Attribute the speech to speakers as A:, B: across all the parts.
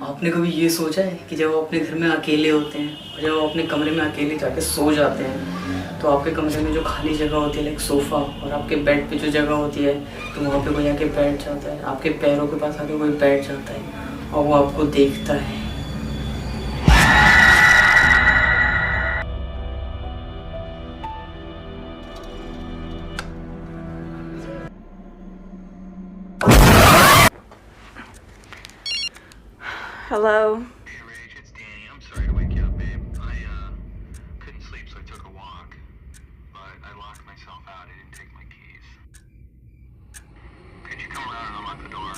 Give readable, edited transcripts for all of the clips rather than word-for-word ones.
A: आपने कभी ये सोचा है कि जब आप अपने घर में अकेले होते हैं और जब आप अपने कमरे में अकेले जाके सो जाते हैं तो आपके कमरे में जो खाली जगह होती है लाइक सोफ़ा और आपके बेड पे जो जगह होती है तो वहाँ पे कोई आके बैठ जाता है, आपके पैरों के पास आके कोई बैठ जाता है और वो आपको देखता है।
B: Hello.
C: Hey Rach, it's Danny. I'm sorry to wake you up, babe. I couldn't sleep, so I took a walk. But I locked myself out. I didn't take my keys. Could you come around and unlock the door?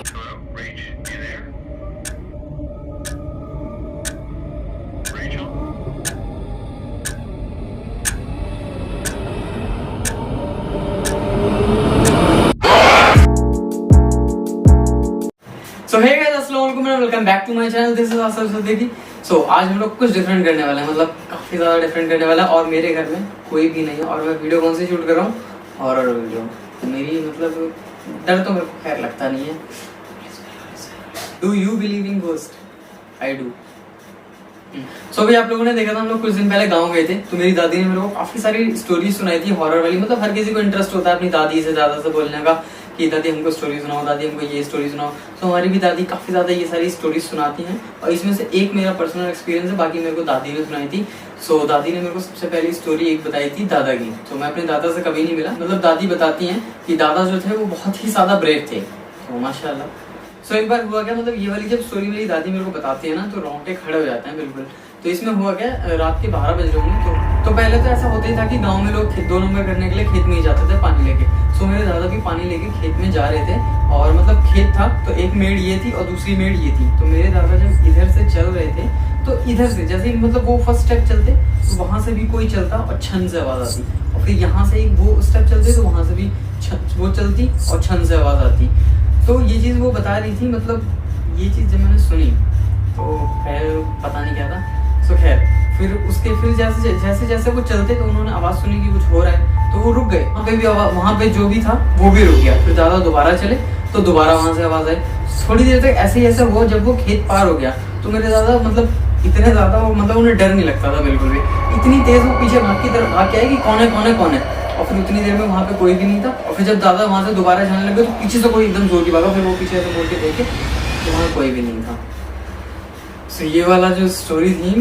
C: Hello, Rach, you there? Rachel?
A: So hey guys, अस्सलाम वालेकुम and welcome back to my channel. This is Asif Siddiqui. So आज हम लोग कुछ different करने वाले हैं, मतलब काफी ज्यादा डिफरेंट करने वाला है। और मेरे घर में कोई भी नहीं है और मैं वीडियो कौन सी शूट कर रहा हूँ, हॉरर वीडियो। तो मेरी मतलब डर तो मेरे को खैर लगता नहीं है। Do you believe in ghost? I do. So अभी आप लोगों ने देखा था, हम लोग कुछ दिन पहले गाँव गए थे तो मेरी दादी ने मेरे को काफी सारी स्टोरी सुनाई थी हॉरर वाली। मतलब हर किसी को इंटरेस्ट होता है अपनी दादी से दादा से बोलने का कि दादी हमको स्टोरी सुनाओ, दादी हमको ये स्टोरी सुनाओ। तो हमारी भी दादी काफ़ी ज़्यादा ये सारी स्टोरी सुनाती हैं और इसमें से एक मेरा पर्सनल एक्सपीरियंस है, बाकी मेरे को दादी ने सुनाई थी। सो दादी ने मेरे को सबसे पहली स्टोरी एक बताई थी दादा की। तो मैं अपने दादा से कभी नहीं मिला। मतलब दादी बताती हैं कि दादा जो थे वो बहुत ही ज़्यादा ब्रेव थे, तो माशाल्लाह। सो एक बार हुआ क्या, मतलब ये वाली जब स्टोरी मेरी दादी मेरे को बताती है ना तो रोंगटे खड़े हो जाते हैं बिल्कुल। तो इसमें हुआ क्या, रात के 12 बज रहे होंगे। तो पहले तो ऐसा होता ही था कि गांव में लोग 2 नंबर करने के लिए खेत में ही जाते थे पानी लेके। सो मेरे दादा भी पानी लेके खेत में जा रहे थे और मतलब खेत था तो एक मेड़ ये थी और दूसरी मेड़ ये थी। तो मेरे दादा जब इधर से चल रहे थे तो इधर से जैसे मतलब वो फर्स्ट स्टेप चलते तो वहां से भी कोई चलता और छन से आवाज आती, और फिर यहाँ से एक वो स्टेप चलते तो वहां से भी वो चलती और छन से आवाज आती। तो ये चीज वो बता रही थी। मतलब ये चीज जब मैंने सुनी तो खैर पता नहीं क्या था। सो खैर फिर जैसे जैसे वो चलते तो उन्होंने आवाज सुनी कि कुछ हो रहा है तो वो रुक गए। वहाँ पे जो भी था वो भी रुक गया। फिर दादा दोबारा चले तो दोबारा वहां से आवाज आई। थोड़ी देर तक ऐसे ही ऐसा हुआ। जब वो खेत पार हो गया तो मेरे दादा मतलब इतने ज्यादा मतलब उन्हें डर नहीं लगता था बिल्कुल भी। इतनी तेज वो पीछे भाग की तरफ भाग के आए कि कौन है कौन है कौन है। और फिर उतनी देर में वहाँ पे कोई भी नहीं था। और फिर जब दादा वहां से दोबारा जाने लगे तो पीछे से कोई एकदम जोर की भागा। फिर वो पीछे से मुड़ के देखे तो वहाँ कोई भी नहीं था। सो ये वाला जो स्टोरी थी,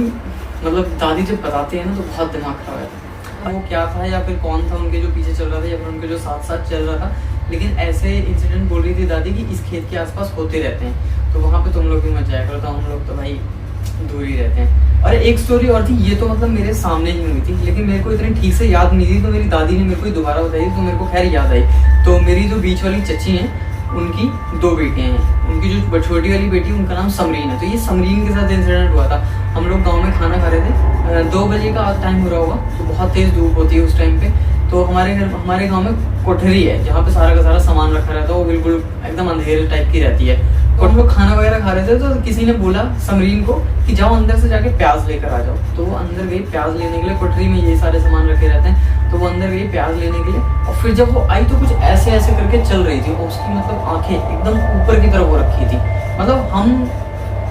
A: मतलब दादी जब बताते हैं ना तो बहुत दिमाग खराब रहता है। वो क्या था या फिर कौन था उनके जो पीछे चल रहा था या फिर उनके जो साथ साथ चल रहा था, लेकिन ऐसे इंसिडेंट बोल रही थी दादी कि इस खेत के आसपास होते रहते हैं। तो वहाँ पे तुम लोग भी मत जाया करो। तो हम लोग तो भाई दूर ही रहते हैं। और एक स्टोरी और थी, ये तो मतलब मेरे सामने ही हुई थी लेकिन मेरे को इतनी ठीक से याद नहीं थी। तो मेरी दादी ने मेरे को दोबारा बताई तो मेरे को खैर याद आई। तो मेरी जो बीच वाली चची हैं उनकी 2 बेटियां हैं। उनकी जो छोटी वाली बेटी उनका नाम समरीन है। तो ये समरीन के साथ इंसिडेंट हुआ था। हम लोग गांव में खाना खा रहे थे, 2 बजे का टाइम हो रहा होगा। तो बहुत तेज धूप होती है उस टाइम पे। तो हमारे गांव में कोठरी है जहाँ पे सारा का सारा सामान रखा रहता है। वो बिल्कुल एकदम अंधेरे टाइप की रहती है। और हम लोग खाना वगैरह खा रहे थे तो किसी ने बोला समरीन को कि जाओ अंदर से जाके प्याज लेकर आ जाओ। तो वो अंदर गई प्याज लेने के लिए। कोठरी में ये सारे सामान रखे रहते हैं। तो वो अंदर गई प्याज लेने के लिए और फिर जब वो आई तो कुछ ऐसे ऐसे करके चल रही थी। और उसकी मतलब आंखें एकदम ऊपर की तरफ हो रखी थी। मतलब हम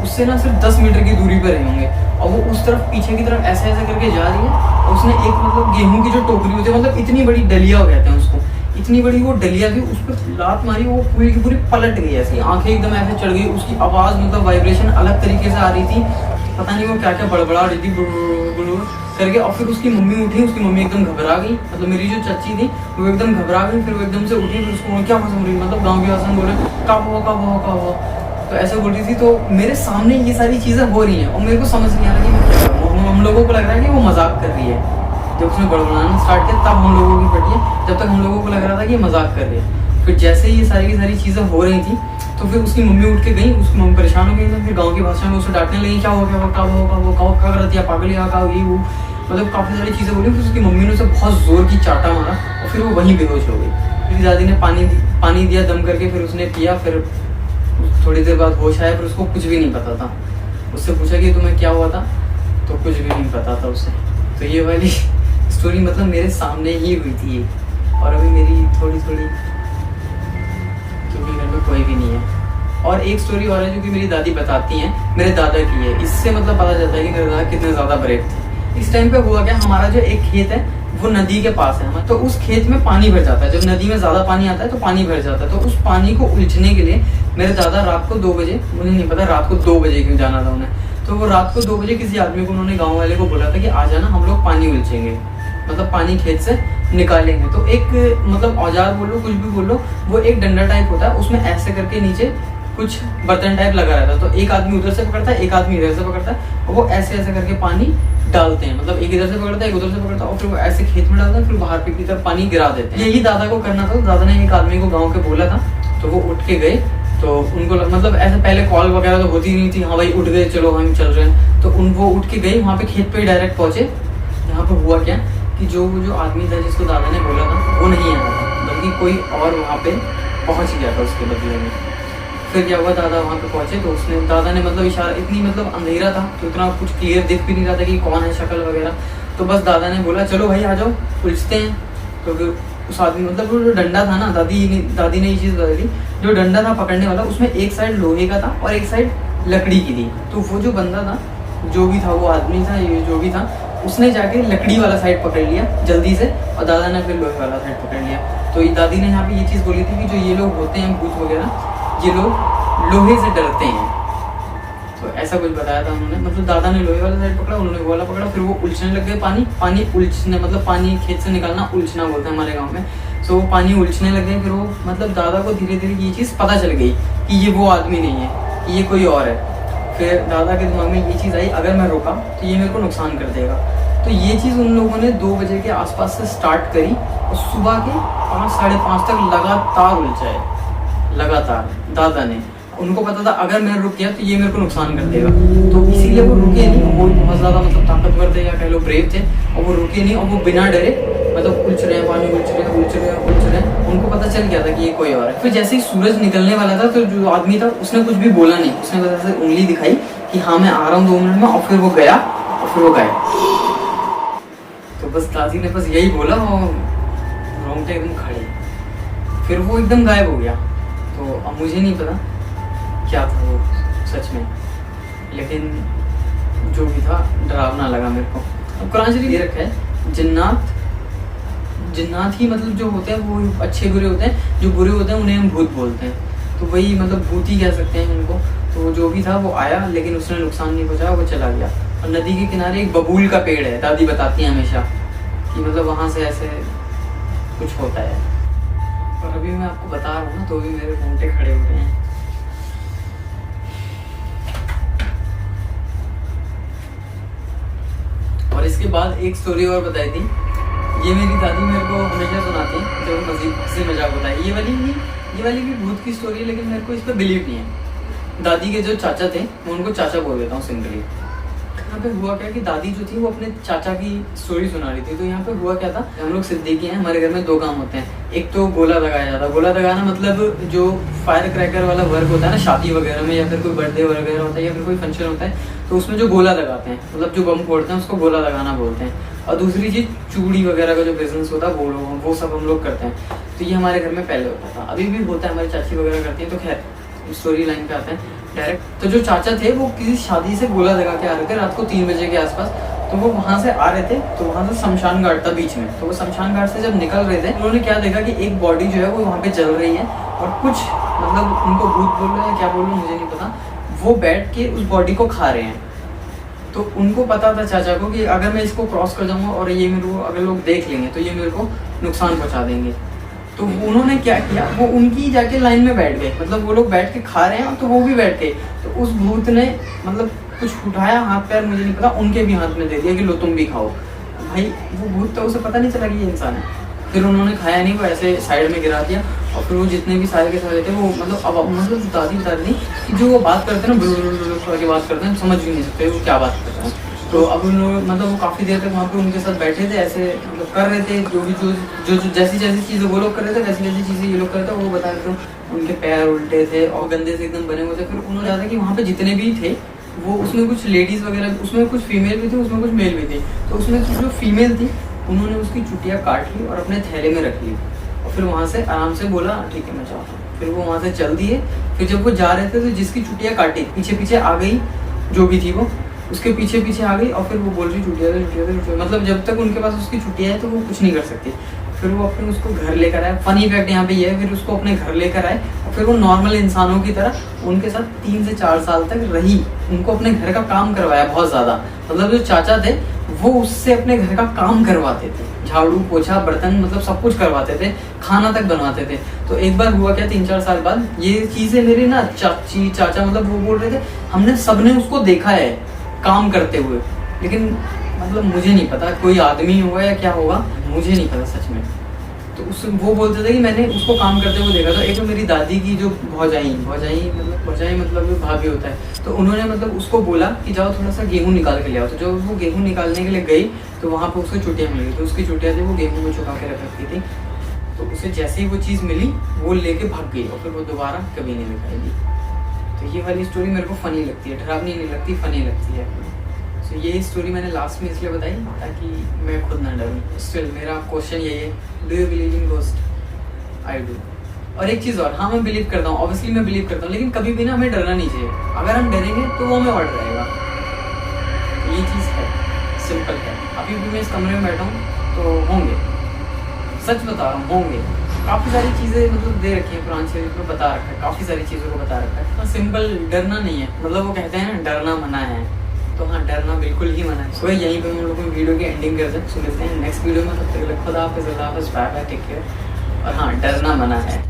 A: उससे ना सिर्फ 10 मीटर की दूरी पर रहे होंगे और वो उस तरफ पीछे की तरफ ऐसे ऐसे करके जा रही है। और उसने एक मतलब गेहूं की जो टोकरी होती है, मतलब इतनी बड़ी डलिया कहते हैं उसको, इतनी बड़ी वो डलिया थी, उस पर लात मारी। वो पूरी की पूरी पलट गई ऐसी, आंखें एकदम ऐसे चढ़ गई। उसकी आवाज मतलब वाइब्रेशन अलग तरीके से आ रही थी। पता नहीं वो क्या क्या बड़बड़ा रही थी करके। और फिर उसकी मम्मी उठी, उसकी मम्मी एकदम घबरा गई। मतलब मेरी जो चाची थी वो एकदम घबरा गई। फिर वो एकदम से उठी, फिर उसको क्या समझ रही, मतलब गाँव की भाषा में बोले कब हुआ तो ऐसे बोल रही थी। तो मेरे सामने ये सारी चीजें हो रही हैं और मेरे को समझ नहीं आ रहा कि मैं क्या करूं। हम लोगों को लग रहा है कि वो मजाक कर रही है। जब उसने बड़बड़ाना स्टार्ट किया तब हम लोगों की फटी है। जब तक हम लोगों को लग रहा था कि ये मजाक कर रही है। फिर जैसे ही ये सारी की सारी चीजें हो रही थी तो फिर उसकी मम्मी उठ के गई। उसकी मम्मी परेशान हो गई। तो फिर गाँव की भाषा में उसे डांटने लगी, क्या हो गया, क्या करती है, पागल या का ये वो, मतलब काफी सारी चीजें बोली। फिर उसकी मम्मी ने उसे बहुत जोर की चाटा मारा और फिर वो वहीं बेहोश हो गई। मेरी दादी ने पानी दिया दम करके, फिर उसने पिया। फिर थोड़ी देर बाद होश आया। फिर उसको कुछ भी नहीं पता था। उससे पूछा कि तुम्हें क्या हुआ था, तो कुछ भी नहीं पता था उसे। तो ये वाली स्टोरी मतलब मेरे सामने ही हुई थी और अभी मेरी थोड़ी और एक स्टोरी और है जो कि मेरी दादी बताती हैं, मेरे दादा की है। इससे मतलब पता चलता है कि मेरे दादा कितने ज़्यादा ब्रेव थे। इस टाइम पे हुआ क्या, हमारा जो एक खेत है वो नदी के पास है, तो उस खेत में पानी भर जाता है। जब नदी में ज़्यादा पानी आता है तो पानी भर जाता है। तो उस पानी को उलझने के लिए मेरे दादा रात को 2 बजे, मुझे नहीं पता रात को 2 बजे क्यों जाना था उन्हें, तो वो रात को 2 बजे किसी आदमी को, उन्होंने गाँव वाले को बोला था कि आ जाना, हम लोग पानी उलझेंगे, मतलब पानी खेत से निकालेंगे। तो एक मतलब औजार बोलो, कुछ भी बोलो, वो एक डंडा टाइप होता है, उसमें ऐसे करके नीचे कुछ बर्तन टाइप लगा रहता है। तो एक आदमी उधर से पकड़ता है, एक आदमी इधर से पकड़ता है, और वो ऐसे ऐसे करके पानी डालते हैं, मतलब एक इधर से पकड़ता है, एक उधर से पकड़ता है, और फिर वो ऐसे खेत में डालता है, फिर बाहर की तरफ पानी गिरा देते हैं। यही दादा को करना था। तो दादा ने एक आदमी को गाँव के बोला था, तो वो उठ के गए। तो उनको मतलब ऐसे पहले कॉल वगैरह तो होती नहीं थी, हाँ भाई उठ गए, चलो हम चल रहे हैं। तो वो उठ के गए, वहाँ पे खेत पे डायरेक्ट पहुंचे। यहाँ पे हुआ क्या कि जो आदमी था जिसको दादा ने बोला था वो नहीं आया था, बल्कि कोई और वहाँ पे पहुँच गया था उसके बदले में। फिर क्या हुआ, दादा वहाँ पे पहुँचे तो उसने, दादा ने मतलब इशारा, इतनी मतलब अंधेरा था तो इतना कुछ क्लियर दिख भी नहीं रहा था कि कौन है, शक्ल वगैरह। तो बस दादा ने बोला चलो भाई आ जाओ, उलझते हैं। तो फिर उस आदमी, मतलब वो जो डंडा था ना, दादी ने ये चीज़ बताई थी, जो डंडा था पकड़ने वाला, उसमें एक साइड लोहे का था और एक साइड लकड़ी की थी। तो वो जो बंदा था, जो भी था, वो आदमी था, ये जो भी था, उसने जाके लकड़ी वाला साइड पकड़ लिया जल्दी से, और दादा ने फिर लोहे वाला साइड पकड़ लिया। तो दादी ने यहाँ पे ये चीज़ बोली थी कि जो ये लोग होते हैं भूत वगैरह, ये लोग लोहे से डरते हैं। तो ऐसा कुछ बताया था उन्होंने, मतलब दादा ने लोहे वाला साइड पकड़ा, उन्होंने वो वाला पकड़ा, फिर वो उलझने लग गए। पानी उलझने, मतलब पानी खेत से निकालना उलझना बोलते हैं हमारे गाँव में। सो वो पानी उलझने लग गए। फिर वो मतलब दादा को धीरे धीरे ये चीज़ पता चल गई कि ये वो आदमी नहीं है, ये कोई और है। फिर दादा के दिमाग में ये चीज़ आई, अगर मैं रुका तो ये मेरे को नुकसान कर देगा। तो ये चीज़ उन लोगों ने 2 बजे के आसपास से स्टार्ट करी, और सुबह के 5 साढ़े 5 तक लगातार उलझाए, लगातार। दादा ने, उनको पता था अगर मैं रुक गया तो ये मेरे को नुकसान कर देगा, तो इसीलिए वो रुके नहीं। वो बहुत ज़्यादा मतलब ताकतवर थे, या कह लो ब्रेव थे, और वो रुके नहीं, और वो बिना डरे मतलब उलझ रहे हैं, पानी उलझ रहे हैं। उनको पता चल गया था कि ये कोई और है। फिर जैसे ही सूरज निकलने वाला था, तो जो आदमी था उसने कुछ भी बोला नहीं, उसने बस ऐसे उंगली दिखाई कि हाँ मैं आ रहा हूँ 2 मिनट में, और फिर वो गया, और फिर वो गया। तो बस दादी ने बस यही बोला, और रोंगटे एकदम खड़े, फिर वो एकदम गायब हो गया। तो अब मुझे नहीं पता क्या था वो सच में, लेकिन जो भी था डरावना लगा मेरे को। अब कुरान शरीफ ये रखा है, जिन्नात ही मतलब जो होते हैं वो अच्छे बुरे होते हैं, जो बुरे होते हैं उन्हें हम भूत बोलते हैं। तो वही मतलब भूत ही कह सकते हैं उनको। तो जो भी था वो आया, लेकिन उसने नुकसान नहीं पहुंचाया, वो चला गया। और नदी के किनारे एक बबूल का पेड़ है, दादी बताती हैं हमेशा कि मतलब वहाँ से ऐसे कुछ होता है। और अभी मैं आपको बता रहा हूँ ना, तो भी मेरे रोंगटे खड़े हो रहे हैं। और इसके बाद एक स्टोरी और बताई थी, ये मेरी दादी मेरे को हमेशा सुनाती है जब मजीद हंसी मजाक होता है। ये वाली भी भूत की स्टोरी है, लेकिन मेरे को इस पर बिलीव नहीं है। दादी के जो चाचा थे, मैं उनको चाचा बोल देता हूँ सिंपली। यहाँ पे हुआ क्या कि दादी जो थी वो अपने चाचा की स्टोरी सुना रही थी। तो यहाँ पे हुआ क्या था, हम लोग सिद्दीकी हैं, हमारे घर में 2 काम होते हैं। एक तो गोला लगाया जाता है। गोला लगाना मतलब जो फायर क्रैकर वाला वर्क होता है ना शादी वगैरह में, या फिर कोई बर्थडे वगैरह होता है, या फिर कोई फंक्शन होता है, तो उसमें जो गोला लगाते हैं, मतलब जो बम फोड़ते हैं उसको गोला लगाना बोलते हैं। और दूसरी चीज़ चूड़ी वगैरह का जो बिजनेस होता है वो सब हम लोग करते हैं। तो ये हमारे घर में पहले होता था, अभी भी होता है, हमारी चाची वगैरह करती हैं। तो खैर स्टोरी लाइन पे आते हैं डायरेक्ट। तो जो चाचा थे वो किसी शादी से गोला लगा के आ रहे थे रात को 3 बजे के आसपास। तो वो वहाँ से आ रहे थे, तो वहाँ से शमशान घाट था बीच में। तो वो शमशान घाट से जब निकल रहे थे, उन्होंने क्या देखा कि एक बॉडी जो है वो वहाँ पे जल रही है, और कुछ मतलब उनको भूत बोल रहे हैं, क्या बोल रहे हैं मुझे नहीं पता, वो बैठ के उस बॉडी को खा रहे हैं। तो उनको पता था चाचा को कि अगर मैं इसको क्रॉस कर जाऊँगा और ये मेरे को अगर लोग देख लेंगे तो ये मेरे को नुकसान पहुँचा देंगे। तो उन्होंने क्या किया, वो उनकी जाके लाइन में बैठ गए, मतलब वो लोग बैठ के खा रहे हैं तो वो भी बैठ गए। तो उस भूत ने मतलब कुछ उठाया, हाथ पैर मुझे नहीं पता, उनके भी हाथ में दे दिया कि लो तुम भी खाओ। भाई वो भूत तो उसे पता नहीं चला कि ये इंसान है। फिर उन्होंने खाया नहीं, वो ऐसे साइड में गिरा दिया। और फिर वो जितने भी सारे के सारे थे वो मतलब दादी बता रही कि जो वो बात करते हैं ना, बुल की बात करते हैं, समझ भी नहीं सकते वो क्या बात कर रहे हैं। तो अब उन लोग मतलब वो काफ़ी देर तक वहाँ पे उनके साथ बैठे थे, ऐसे मतलब कर रहे थे जो जैसी चीज़ें वो लोग कर रहे थे, वैसी चीज़ें ये लोग कर रहे थे। वो बता रहे थे उनके पैर उल्टे थे और गंदे से एकदम बने हुए थे। फिर उन्होंने कहा था कि वहाँ पे जितने भी थे वो, उसमें कुछ लेडीज़ वगैरह, उसमें कुछ फीमेल भी थी, उसमें कुछ मेल भी थी। तो उसमें जो फीमेल थी उन्होंने उसकी चुटिया काट ली और अपने थैले में रख ली, और फिर वहाँ से आराम से बोला ठीक है मैं चाहता हूँ। फिर वो वहाँ से चल दिए फिर जब वो जा रहे थे तो जिसकी चुटिया काटी पीछे पीछे आ गई, जो भी थी वो उसके पीछे पीछे आ गई और फिर वो बोल रही चुटिया दे चुटिया दे चुटिया, मतलब जब तक उनके पास उसकी चुटिया है तो वो कुछ नहीं कर सकती। फिर वो अपने उसको घर लेकर आए, फनी फैक्ट यहाँ पे ये है, फिर उसको अपने घर लेकर आए और फिर वो नॉर्मल इंसानों की तरह उनके साथ 3 से 4 साल तक रही, उनको अपने घर का काम करवाया बहुत ज़्यादा। मतलब जो चाचा थे वो उससे अपने घर का काम करवाते थे, झाड़ू पोछा बर्तन मतलब सब कुछ करवाते थे, खाना तक बनवाते थे। तो एक बार हुआ क्या, 3-4 साल बाद ये चीज़ें मेरी ना चाची चाचा मतलब वो बोल रहे थे हमने सबने उसको देखा है काम करते हुए, लेकिन मतलब मुझे नहीं पता कोई आदमी होगा या क्या होगा, मुझे नहीं पता सच में। तो उस वो बोलते थे कि मैंने उसको काम करते हुए देखा था। एक तो मेरी दादी की जो भौजाई मतलब भाभी होता है, तो उन्होंने मतलब उसको बोला कि जाओ थोड़ा सा गेहूं निकाल के ले आओ। तो जो वो गेहूं निकालने के लिए गई तो वहाँ पे उसको चुटिया मिल गई। तो उसकी चुटिया थी वो गेहूं में छुपा के रख रखी थी, तो उसे जैसे ही वो चीज़ मिली वो लेके भाग गई और फिर वो दोबारा कभी नहीं दिखाएगी। तो ये वाली स्टोरी मेरे को फनी लगती है, डरावनी नहीं लगती, फनी लगती है। तो ये स्टोरी मैंने लास्ट में इसलिए बताई ताकि मैं खुद ना डरूं। स्टिल मेरा क्वेश्चन यही है, do you believe in ghost? I do. और एक चीज़ और, हाँ मैं बिलीव करता हूँ, ऑब्वियसली मैं बिलीव करता हूँ, लेकिन कभी भी ना हमें डरना नहीं चाहिए। अगर हम डरेंगे तो वो हमें और डराएगा। ये चीज़ है, सिंपल है। अभी भी मैं इस कमरे में बैठा हूँ तो होंगे, सच बता रहा हूँ होंगे। काफ़ी सारी चीज़ें मतलब दे रखी है कुरान शरीफ में, बता रखा है, काफ़ी सारी चीज़ों को बता रखा है। सिंपल डरना नहीं है, मतलब वो कहते हैं ना डरना मना है, तो हाँ डरना बिल्कुल ही मना है। सो यहीं पे हम लोग वीडियो की एंडिंग करते हैं। सो मिलते हैं नेक्स्ट वीडियो में, तब तक खुदा हाफिज़, अल्लाह हाफ़िज़, बाय बाय, टेक केयर। और हाँ डरना मना है।